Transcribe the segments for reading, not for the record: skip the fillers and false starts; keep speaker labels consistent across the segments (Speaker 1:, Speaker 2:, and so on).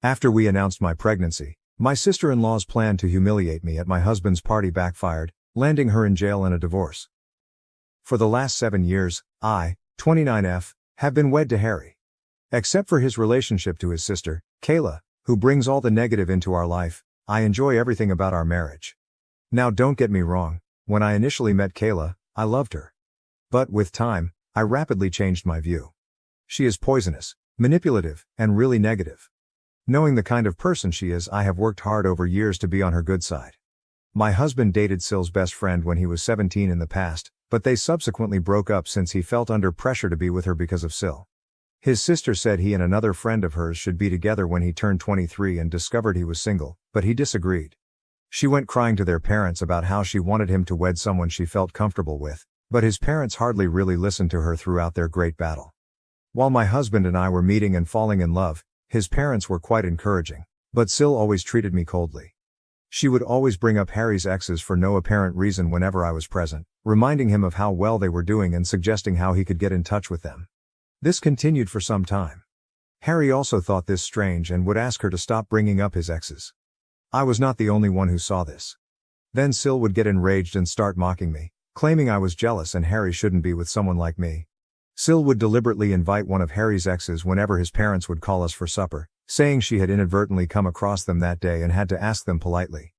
Speaker 1: After we announced my pregnancy, my sister-in-law's plan to humiliate me at my husband's party backfired, landing her in jail and a divorce. For the last 7 years, I, 29F, have been wed to Harry. Except for his relationship to his sister, Kayla, who brings all the negative into our life, I enjoy everything about our marriage. Now don't get me wrong, when I initially met Kayla, I loved her. But with time, I rapidly changed my view. She is poisonous, manipulative, and really negative. Knowing the kind of person she is, I have worked hard over years to be on her good side. My husband dated SIL's best friend when he was 17 in the past, but they subsequently broke up since he felt under pressure to be with her because of SIL. His sister said he and another friend of hers should be together when he turned 23 and discovered he was single, but he disagreed. She went crying to their parents about how she wanted him to wed someone she felt comfortable with, but his parents hardly really listened to her throughout their great battle. While my husband and I were meeting and falling in love, his parents were quite encouraging, but SIL always treated me coldly. She would always bring up Harry's exes for no apparent reason whenever I was present, reminding him of how well they were doing and suggesting how he could get in touch with them. This continued for some time. Harry also thought this strange and would ask her to stop bringing up his exes. I was not the only one who saw this. Then SIL would get enraged and start mocking me, claiming I was jealous and Harry shouldn't be with someone like me. SIL would deliberately invite one of Harry's exes whenever his parents would call us for supper, saying she had inadvertently come across them that day and had to ask them politely.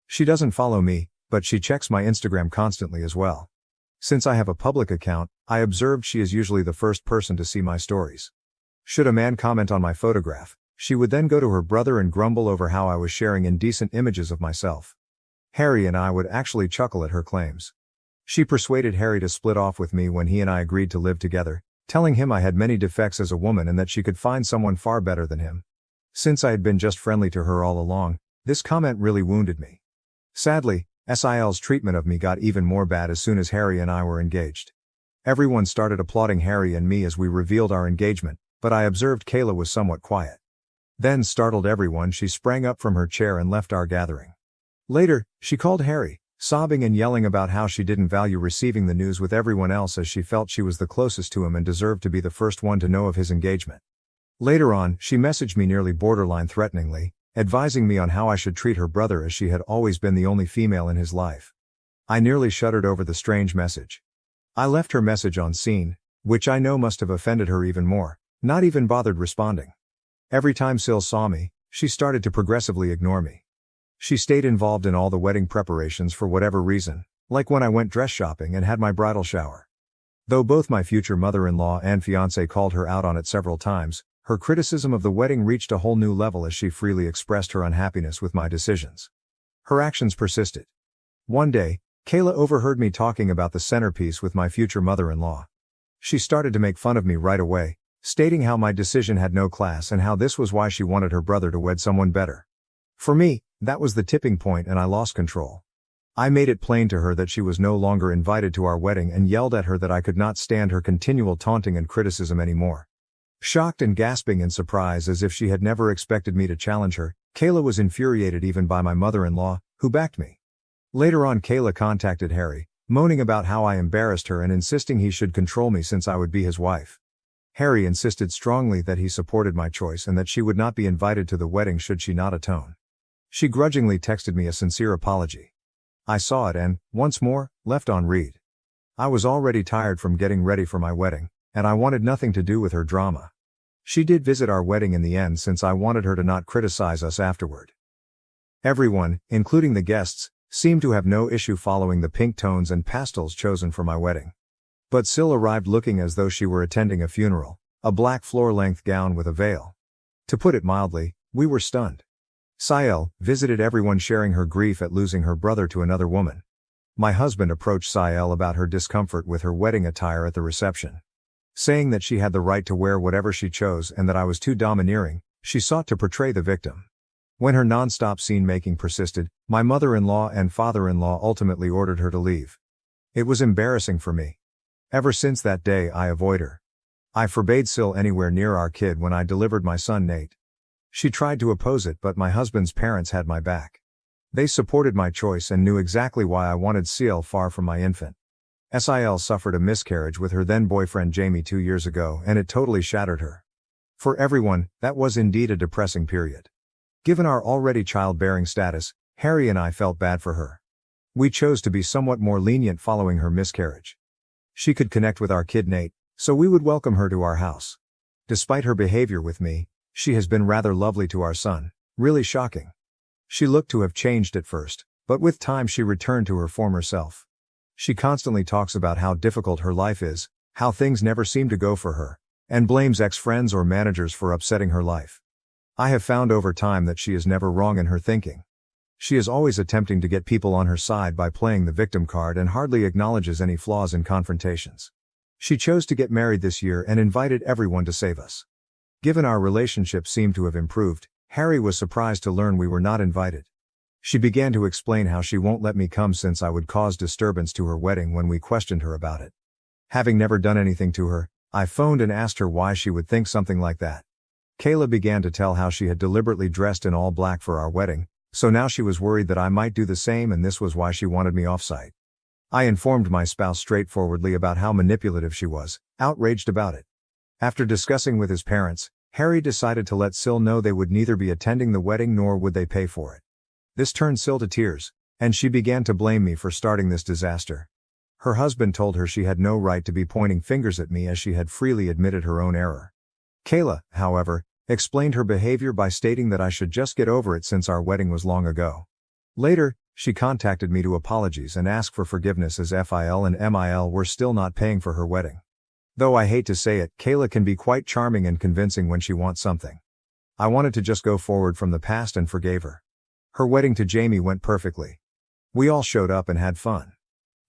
Speaker 1: She doesn't follow me, but she checks my Instagram constantly as well. Since I have a public account, I observed she is usually the first person to see my stories. Should a man comment on my photograph, she would then go to her brother and grumble over how I was sharing indecent images of myself. Harry and I would actually chuckle at her claims. She persuaded Harry to split off with me when he and I agreed to live together, telling him I had many defects as a woman and that she could find someone far better than him. Since I had been just friendly to her all along, this comment really wounded me. Sadly, SIL's treatment of me got even more bad as soon as Harry and I were engaged. Everyone started applauding Harry and me as we revealed our engagement, but I observed Kayla was somewhat quiet. Then, startled everyone, she sprang up from her chair and left our gathering. Later, she called Harry, sobbing and yelling about how she didn't value receiving the news with everyone else as she felt she was the closest to him and deserved to be the first one to know of his engagement. Later on, she messaged me nearly borderline threateningly, advising me on how I should treat her brother as she had always been the only female in his life. I nearly shuddered over the strange message. I left her message on scene, which I know must have offended her even more, not even bothered responding. Every time SIL saw me, she started to progressively ignore me. She stayed involved in all the wedding preparations for whatever reason, like when I went dress shopping and had my bridal shower. Though both my future mother-in-law and fiancé called her out on it several times, her criticism of the wedding reached a whole new level as she freely expressed her unhappiness with my decisions. Her actions persisted. One day, Kayla overheard me talking about the centerpiece with my future mother-in-law. She started to make fun of me right away, stating how my decision had no class and how this was why she wanted her brother to wed someone better. For me, that was the tipping point and I lost control. I made it plain to her that she was no longer invited to our wedding and yelled at her that I could not stand her continual taunting and criticism anymore. Shocked and gasping in surprise as if she had never expected me to challenge her, Kayla was infuriated even by my mother-in-law, who backed me. Later on, Kayla contacted Harry, moaning about how I embarrassed her and insisting he should control me since I would be his wife. Harry insisted strongly that he supported my choice and that she would not be invited to the wedding should she not atone. She grudgingly texted me a sincere apology. I saw it and, once more, left on read. I was already tired from getting ready for my wedding, and I wanted nothing to do with her drama. She did visit our wedding in the end since I wanted her to not criticize us afterward. Everyone, including the guests, seemed to have no issue following the pink tones and pastels chosen for my wedding. But SIL arrived looking as though she were attending a funeral, a black floor-length gown with a veil. To put it mildly, we were stunned. SIL visited everyone sharing her grief at losing her brother to another woman. My husband approached SIL about her discomfort with her wedding attire at the reception. Saying that she had the right to wear whatever she chose and that I was too domineering, she sought to portray the victim. When her non-stop scene-making persisted, my mother-in-law and father-in-law ultimately ordered her to leave. It was embarrassing for me. Ever since that day I avoid her. I forbade SIL anywhere near our kid when I delivered my son Nate. She tried to oppose it but my husband's parents had my back. They supported my choice and knew exactly why I wanted SIL far from my infant. SIL suffered a miscarriage with her then boyfriend Jamie 2 years ago and it totally shattered her. For everyone, that was indeed a depressing period. Given our already childbearing status, Harry and I felt bad for her. We chose to be somewhat more lenient following her miscarriage. She could connect with our kid Nate, so we would welcome her to our house. Despite her behavior with me, she has been rather lovely to our son, really shocking. She looked to have changed at first, but with time she returned to her former self. She constantly talks about how difficult her life is, how things never seem to go for her, and blames ex-friends or managers for upsetting her life. I have found over time that she is never wrong in her thinking. She is always attempting to get people on her side by playing the victim card and hardly acknowledges any flaws in confrontations. She chose to get married this year and invited everyone to save us. Given our relationship seemed to have improved, Harry was surprised to learn we were not invited. She began to explain how she won't let me come since I would cause disturbance to her wedding when we questioned her about it. Having never done anything to her, I phoned and asked her why she would think something like that. Kayla began to tell how she had deliberately dressed in all black for our wedding, so now she was worried that I might do the same and this was why she wanted me off-site. I informed my spouse straightforwardly about how manipulative she was, outraged about it. After discussing with his parents, Harry decided to let SIL know they would neither be attending the wedding nor would they pay for it. This turned SIL to tears, and she began to blame me for starting this disaster. Her husband told her she had no right to be pointing fingers at me as she had freely admitted her own error. Kayla, however, explained her behavior by stating that I should just get over it since our wedding was long ago. Later, she contacted me to apologize and ask for forgiveness as FIL and MIL were still not paying for her wedding. Though I hate to say it, Kayla can be quite charming and convincing when she wants something. I wanted to just go forward from the past and forgave her. Her wedding to Jamie went perfectly. We all showed up and had fun.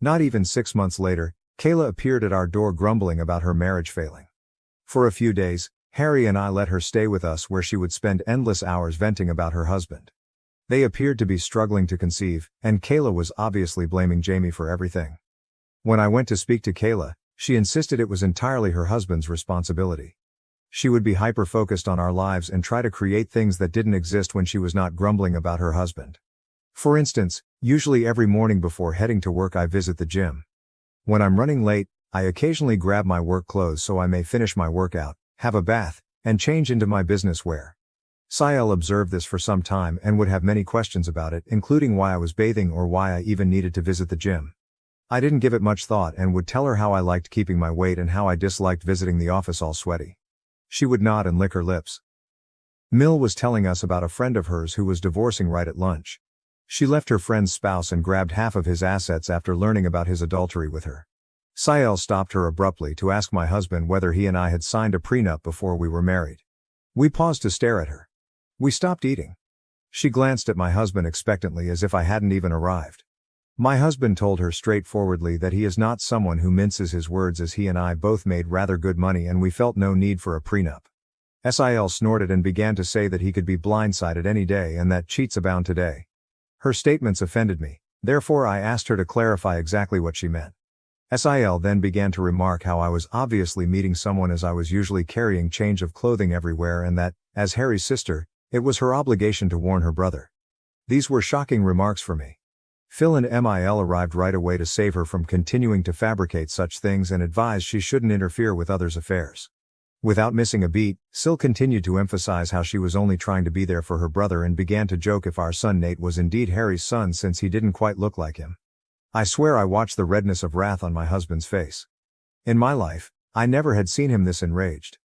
Speaker 1: Not even 6 months later, Kayla appeared at our door grumbling about her marriage failing. For a few days, Harry and I let her stay with us where she would spend endless hours venting about her husband. They appeared to be struggling to conceive, and Kayla was obviously blaming Jamie for everything. When I went to speak to Kayla, she insisted it was entirely her husband's responsibility. She would be hyper-focused on our lives and try to create things that didn't exist when she was not grumbling about her husband. For instance, usually every morning before heading to work I visit the gym. When I'm running late, I occasionally grab my work clothes so I may finish my workout, have a bath, and change into my business wear. SIL observed this for some time and would have many questions about it, including why I was bathing or why I even needed to visit the gym. I didn't give it much thought and would tell her how I liked keeping my weight and how I disliked visiting the office all sweaty. She would nod and lick her lips. Mill was telling us about a friend of hers who was divorcing right at lunch. She left her friend's spouse and grabbed half of his assets after learning about his adultery with her. SIL stopped her abruptly to ask my husband whether he and I had signed a prenup before we were married. We paused to stare at her. We stopped eating. She glanced at my husband expectantly as if I hadn't even arrived. My husband told her straightforwardly that he is not someone who minces his words as he and I both made rather good money and we felt no need for a prenup. SIL snorted and began to say that he could be blindsided any day and that cheats abound today. Her statements offended me, therefore I asked her to clarify exactly what she meant. SIL then began to remark how I was obviously meeting someone as I was usually carrying change of clothing everywhere and that, as Harry's sister, it was her obligation to warn her brother. These were shocking remarks for me. Phil and MIL arrived right away to save her from continuing to fabricate such things and advised she shouldn't interfere with others' affairs. Without missing a beat, SIL continued to emphasize how she was only trying to be there for her brother and began to joke if our son Nate was indeed Harry's son since he didn't quite look like him. I swear I watched the redness of wrath on my husband's face. In my life, I never had seen him this enraged.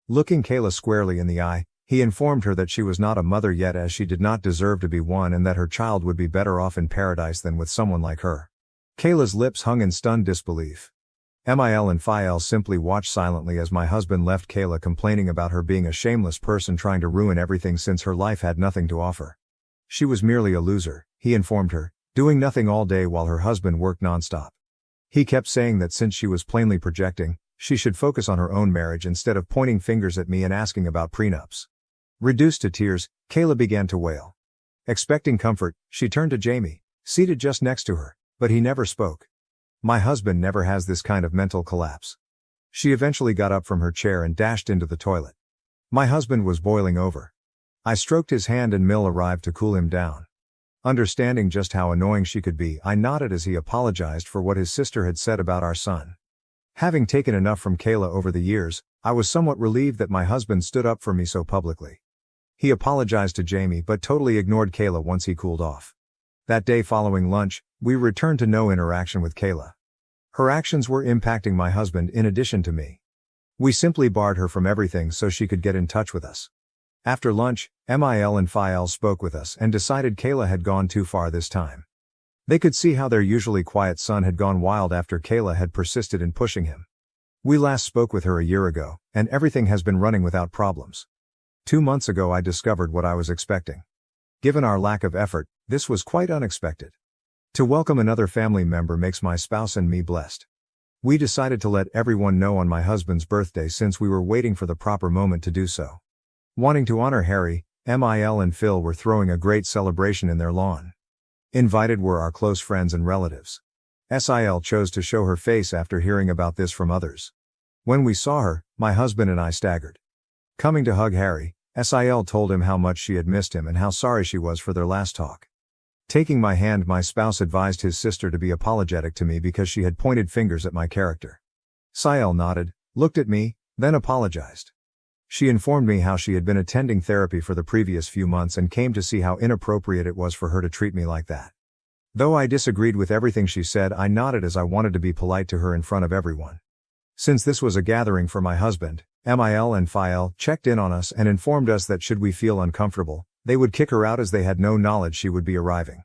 Speaker 1: Looking Kayla squarely in the eye, he informed her that she was not a mother yet as she did not deserve to be one and that her child would be better off in paradise than with someone like her. Kayla's lips hung in stunned disbelief. MIL and FIL simply watched silently as my husband left Kayla complaining about her being a shameless person trying to ruin everything since her life had nothing to offer. She was merely a loser, he informed her, doing nothing all day while her husband worked nonstop. He kept saying that since she was plainly projecting, she should focus on her own marriage instead of pointing fingers at me and asking about prenups. Reduced to tears, Kayla began to wail. Expecting comfort, she turned to Jamie, seated just next to her, but he never spoke. My husband never has this kind of mental collapse. She eventually got up from her chair and dashed into the toilet. My husband was boiling over. I stroked his hand and Mill arrived to cool him down. Understanding just how annoying she could be, I nodded as he apologized for what his sister had said about our son. Having taken enough from Kayla over the years, I was somewhat relieved that my husband stood up for me so publicly. He apologized to Jamie but totally ignored Kayla once he cooled off. That day following lunch, we returned to no interaction with Kayla. Her actions were impacting my husband in addition to me. We simply barred her from everything so she could get in touch with us. After lunch, MIL and SIL spoke with us and decided Kayla had gone too far this time. They could see how their usually quiet son had gone wild after Kayla had persisted in pushing him. We last spoke with her a year ago, and everything has been running without problems. 2 months ago I discovered what I was expecting. Given our lack of effort, this was quite unexpected. To welcome another family member makes my spouse and me blessed. We decided to let everyone know on my husband's birthday since we were waiting for the proper moment to do so. Wanting to honor Harry, MIL and Phil were throwing a great celebration in their lawn. Invited were our close friends and relatives. SIL chose to show her face after hearing about this from others. When we saw her, my husband and I staggered. Coming to hug Harry, SIL told him how much she had missed him and how sorry she was for their last talk. Taking my hand, my spouse advised his sister to be apologetic to me because she had pointed fingers at my character. SIL nodded, looked at me, then apologized. She informed me how she had been attending therapy for the previous few months and came to see how inappropriate it was for her to treat me like that. Though I disagreed with everything she said, I nodded as I wanted to be polite to her in front of everyone. Since this was a gathering for my husband, MIL and SIL checked in on us and informed us that should we feel uncomfortable, they would kick her out as they had no knowledge she would be arriving.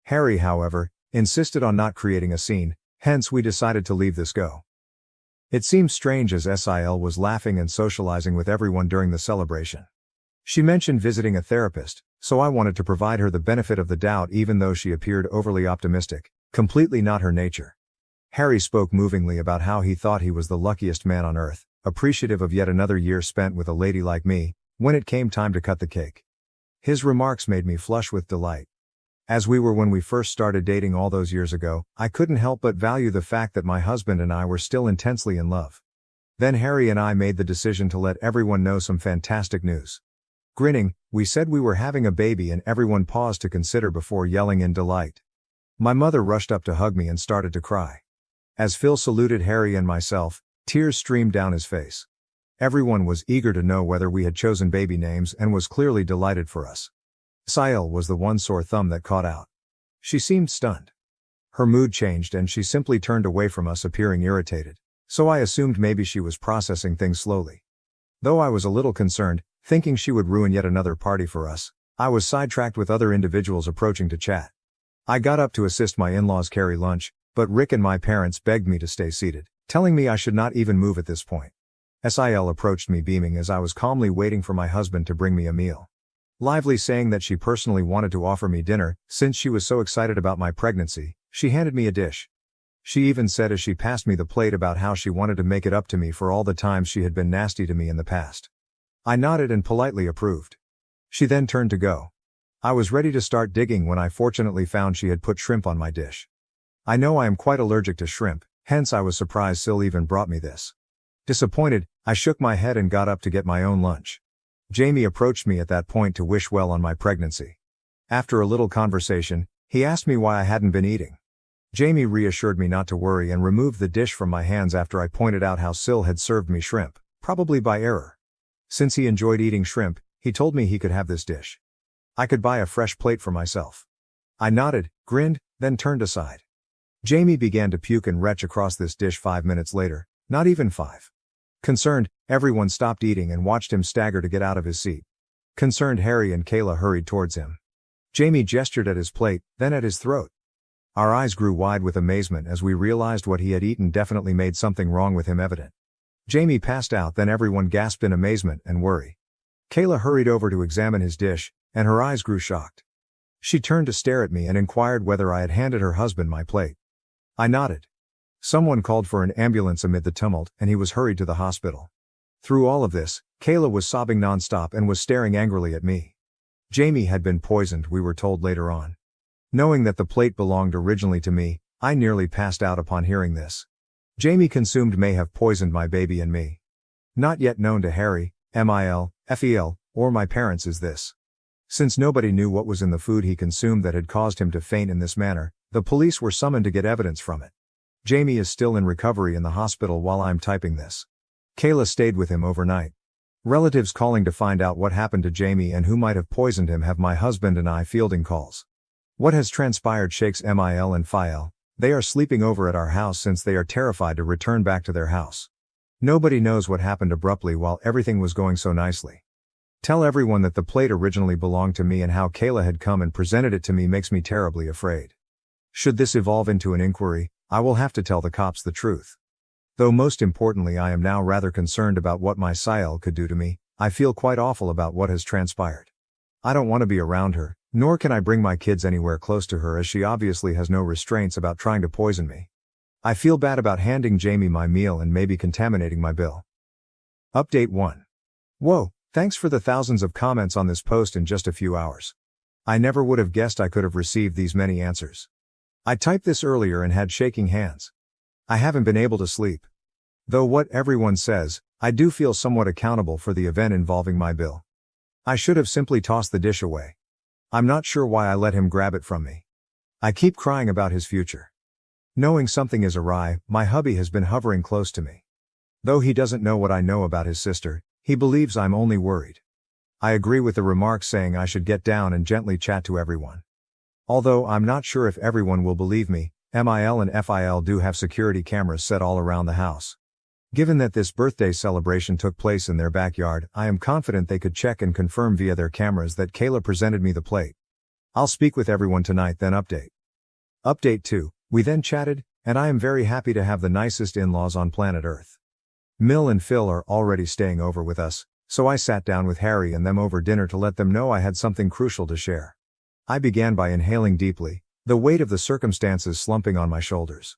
Speaker 1: Harry, however, insisted on not creating a scene, hence we decided to leave this go. It seemed strange as SIL was laughing and socializing with everyone during the celebration. She mentioned visiting a therapist, so I wanted to provide her the benefit of the doubt even though she appeared overly optimistic, completely not her nature. Harry spoke movingly about how he thought he was the luckiest man on earth, appreciative of yet another year spent with a lady like me, when it came time to cut the cake. His remarks made me flush with delight. As we were when we first started dating all those years ago, I couldn't help but value the fact that my husband and I were still intensely in love. Then Harry and I made the decision to let everyone know some fantastic news. Grinning, we said we were having a baby and everyone paused to consider before yelling in delight. My mother rushed up to hug me and started to cry. As Phil saluted Harry and myself, tears streamed down his face. Everyone was eager to know whether we had chosen baby names and was clearly delighted for us. SIL was the one sore thumb that caught out. She seemed stunned. Her mood changed and she simply turned away from us, appearing irritated, so I assumed maybe she was processing things slowly. Though I was a little concerned, thinking she would ruin yet another party for us, I was sidetracked with other individuals approaching to chat. I got up to assist my in-laws carry lunch, but Rick and my parents begged me to stay seated, telling me I should not even move at this point. SIL approached me beaming as I was calmly waiting for my husband to bring me a meal. Lively saying that she personally wanted to offer me dinner, since she was so excited about my pregnancy, she handed me a dish. She even said as she passed me the plate about how she wanted to make it up to me for all the times she had been nasty to me in the past. I nodded and politely approved. She then turned to go. I was ready to start digging when I fortunately found she had put shrimp on my dish. I know I am quite allergic to shrimp, hence I was surprised SIL even brought me this. Disappointed, I shook my head and got up to get my own lunch. Jamie approached me at that point to wish well on my pregnancy. After a little conversation, he asked me why I hadn't been eating. Jamie reassured me not to worry and removed the dish from my hands after I pointed out how SIL had served me shrimp, probably by error. Since he enjoyed eating shrimp, he told me he could have this dish. I could buy a fresh plate for myself. I nodded, grinned, then turned aside. Jamie began to puke and retch across this dish 5 minutes later, not even 5. Concerned, everyone stopped eating and watched him stagger to get out of his seat. Concerned Harry and Kayla hurried towards him. Jamie gestured at his plate, then at his throat. Our eyes grew wide with amazement as we realized what he had eaten definitely made something wrong with him evident. Jamie passed out, then everyone gasped in amazement and worry. Kayla hurried over to examine his dish, and her eyes grew shocked. She turned to stare at me and inquired whether I had handed her husband my plate. I nodded. Someone called for an ambulance amid the tumult and he was hurried to the hospital. Through all of this, Kayla was sobbing nonstop and was staring angrily at me. Jamie had been poisoned, we were told later on. Knowing that the plate belonged originally to me, I nearly passed out upon hearing this. Jamie consumed may have poisoned my baby and me. Not yet known to Harry, MIL, FEL, or my parents is this. Since nobody knew what was in the food he consumed that had caused him to faint in this manner, the police were summoned to get evidence from it. Jamie is still in recovery in the hospital while I'm typing this. Kayla stayed with him overnight. Relatives calling to find out what happened to Jamie and who might have poisoned him have my husband and I fielding calls. What has transpired shakes MIL and FIL. They are sleeping over at our house since they are terrified to return back to their house. Nobody knows what happened abruptly while everything was going so nicely. Tell everyone that the plate originally belonged to me and how Kayla had come and presented it to me makes me terribly afraid. Should this evolve into an inquiry, I will have to tell the cops the truth. Though most importantly I am now rather concerned about what my SIL could do to me, I feel quite awful about what has transpired. I don't want to be around her, nor can I bring my kids anywhere close to her as she obviously has no restraints about trying to poison me. I feel bad about handing Jamie my meal and maybe contaminating my bill. Update 1. Whoa, thanks for the thousands of comments on this post in just a few hours. I never would have guessed I could have received these many answers. I typed this earlier and had shaking hands. I haven't been able to sleep. Though what everyone says, I do feel somewhat accountable for the event involving my bill. I should have simply tossed the dish away. I'm not sure why I let him grab it from me. I keep crying about his future. Knowing something is awry, my hubby has been hovering close to me. Though he doesn't know what I know about his sister, he believes I'm only worried. I agree with the remarks saying I should get down and gently chat to everyone. Although I'm not sure if everyone will believe me, MIL and FIL do have security cameras set all around the house. Given that this birthday celebration took place in their backyard, I am confident they could check and confirm via their cameras that Kayla presented me the plate. I'll speak with everyone tonight then update. Update 2. We then chatted, and I am very happy to have the nicest in-laws on planet Earth. Mill and Phil are already staying over with us, so I sat down with Harry and them over dinner to let them know I had something crucial to share. I began by inhaling deeply, the weight of the circumstances slumping on my shoulders.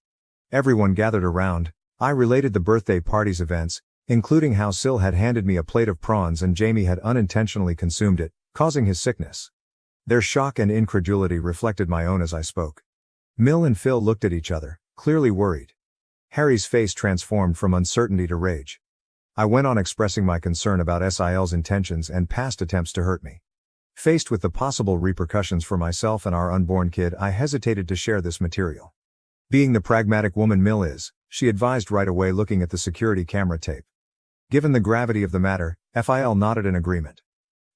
Speaker 1: Everyone gathered around. I related the birthday party's events, including how SIL had handed me a plate of prawns and Jamie had unintentionally consumed it, causing his sickness. Their shock and incredulity reflected my own as I spoke. Mill and Phil looked at each other, clearly worried. Harry's face transformed from uncertainty to rage. I went on expressing my concern about SIL's intentions and past attempts to hurt me. Faced with the possible repercussions for myself and our unborn kid, I hesitated to share this material. Being the pragmatic woman Mill is, she advised right away looking at the security camera tape. Given the gravity of the matter, FIL nodded in agreement.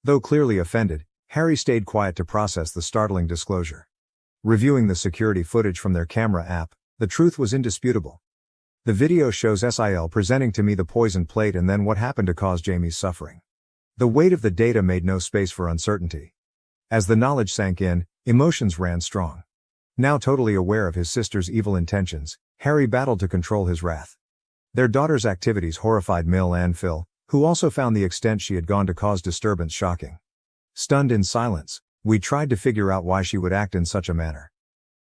Speaker 1: Though clearly offended, Harry stayed quiet to process the startling disclosure. Reviewing the security footage from their camera app, the truth was indisputable. The video shows SIL presenting to me the poisoned plate and then what happened to cause Jamie's suffering. The weight of the data made no space for uncertainty. As the knowledge sank in, emotions ran strong. Now totally aware of his sister's evil intentions, Harry battled to control his wrath. Their daughter's activities horrified Mill and Phil, who also found the extent she had gone to cause disturbance shocking. Stunned in silence, we tried to figure out why she would act in such a manner.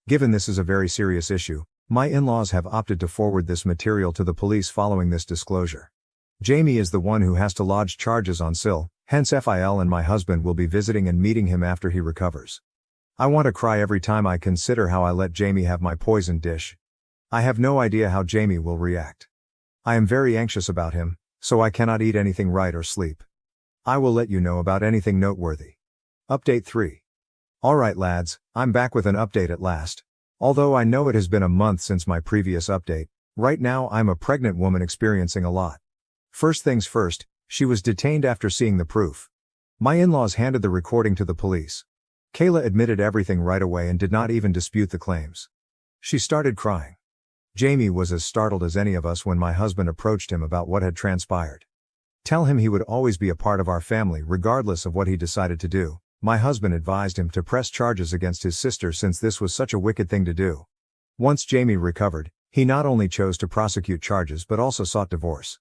Speaker 1: Given this is a very serious issue, my in-laws have opted to forward this material to the police following this disclosure. Jamie is the one who has to lodge charges on SIL, hence FIL and my husband will be visiting and meeting him after he recovers. I want to cry every time I consider how I let Jamie have my poisoned dish. I have no idea how Jamie will react. I am very anxious about him, so I cannot eat anything right or sleep. I will let you know about anything noteworthy. Update 3. Alright lads, I'm back with an update at last. Although I know it has been a month since my previous update, right now I'm a pregnant woman experiencing a lot. First things first, she was detained after seeing the proof. My in-laws handed the recording to the police. Kayla admitted everything right away and did not even dispute the claims. She started crying. Jamie was as startled as any of us when my husband approached him about what had transpired. Tell him he would always be a part of our family regardless of what he decided to do. My husband advised him to press charges against his sister since this was such a wicked thing to do. Once Jamie recovered, he not only chose to prosecute charges but also sought divorce.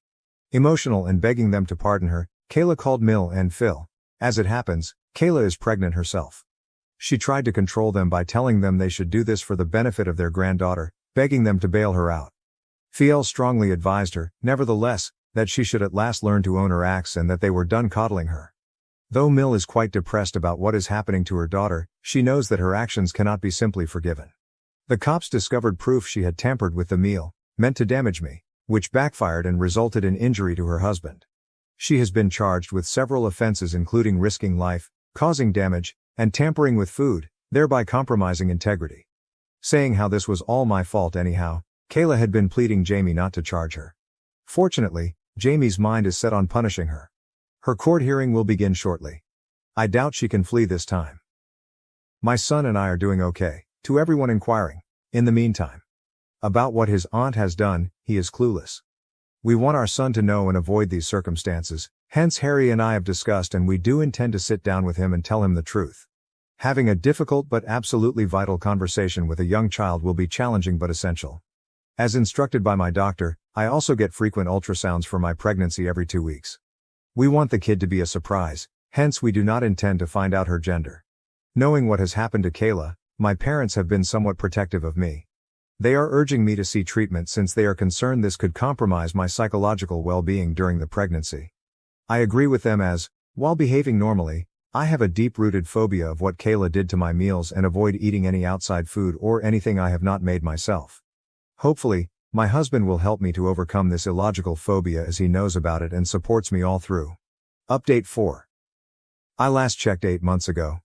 Speaker 1: Emotional and begging them to pardon her, Kayla called Mill and Phil. As it happens, Kayla is pregnant herself. She tried to control them by telling them they should do this for the benefit of their granddaughter, begging them to bail her out. Phil strongly advised her, nevertheless, that she should at last learn to own her acts and that they were done coddling her. Though Mill is quite depressed about what is happening to her daughter, she knows that her actions cannot be simply forgiven. The cops discovered proof she had tampered with the meal, meant to damage me, which backfired and resulted in injury to her husband. She has been charged with several offenses including risking life, causing damage, and tampering with food, thereby compromising integrity. Saying how this was all my fault anyhow, Kayla had been pleading Jamie not to charge her. Fortunately, Jamie's mind is set on punishing her. Her court hearing will begin shortly. I doubt she can flee this time. My son and I are doing okay, to everyone inquiring. In the meantime, about what his aunt has done, he is clueless. We want our son to know and avoid these circumstances, hence Harry and I have discussed and we do intend to sit down with him and tell him the truth. Having a difficult but absolutely vital conversation with a young child will be challenging but essential. As instructed by my doctor, I also get frequent ultrasounds for my pregnancy every 2 weeks. We want the kid to be a surprise, hence we do not intend to find out her gender. Knowing what has happened to Kayla, my parents have been somewhat protective of me. They are urging me to see treatment since they are concerned this could compromise my psychological well-being during the pregnancy. I agree with them as, while behaving normally, I have a deep-rooted phobia of what Kayla did to my meals and avoid eating any outside food or anything I have not made myself. Hopefully, my husband will help me to overcome this illogical phobia as he knows about it and supports me all through. Update 4. I last checked 8 months ago.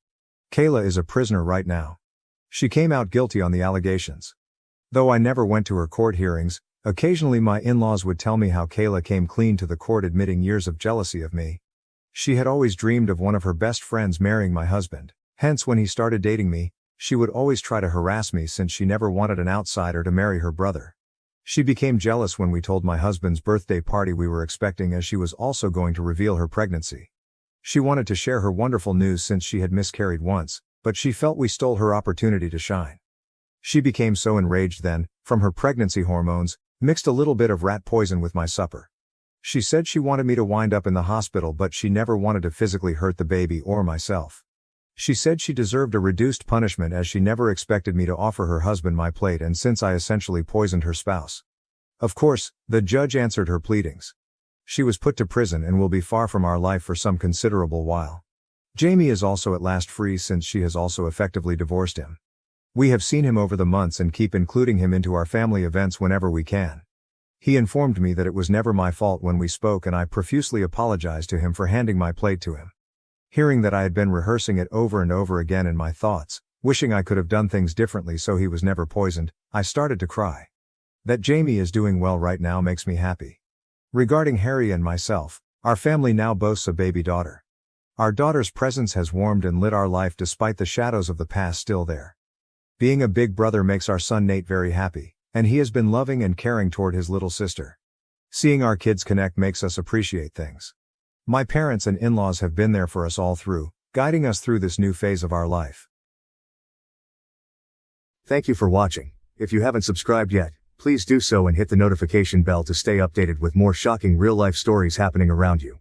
Speaker 1: Kayla is a prisoner right now. She came out guilty on the allegations. Though I never went to her court hearings, occasionally my in-laws would tell me how Kayla came clean to the court admitting years of jealousy of me. She had always dreamed of one of her best friends marrying my husband, hence when he started dating me, she would always try to harass me since she never wanted an outsider to marry her brother. She became jealous when we told my husband's birthday party we were expecting as she was also going to reveal her pregnancy. She wanted to share her wonderful news since she had miscarried once, but she felt we stole her opportunity to shine. She became so enraged then, from her pregnancy hormones, mixed a little bit of rat poison with my supper. She said she wanted me to wind up in the hospital but she never wanted to physically hurt the baby or myself. She said she deserved a reduced punishment as she never expected me to offer her husband my plate and since I essentially poisoned her spouse. Of course, the judge answered her pleadings. She was put to prison and will be far from our life for some considerable while. Jamie is also at last free since she has also effectively divorced him. We have seen him over the months and keep including him into our family events whenever we can. He informed me that it was never my fault when we spoke and I profusely apologized to him for handing my plate to him. Hearing that I had been rehearsing it over and over again in my thoughts, wishing I could have done things differently so he was never poisoned, I started to cry. That Jamie is doing well right now makes me happy. Regarding Harry and myself, our family now boasts a baby daughter. Our daughter's presence has warmed and lit our life despite the shadows of the past still there. Being a big brother makes our son Nate very happy, and he has been loving and caring toward his little sister. Seeing our kids connect makes us appreciate things. My parents and in-laws have been there for us all through, guiding us through this new phase of our life.
Speaker 2: Thank you for watching. If you haven't subscribed yet, please do so and hit the notification bell to stay updated with more shocking real-life stories happening around you.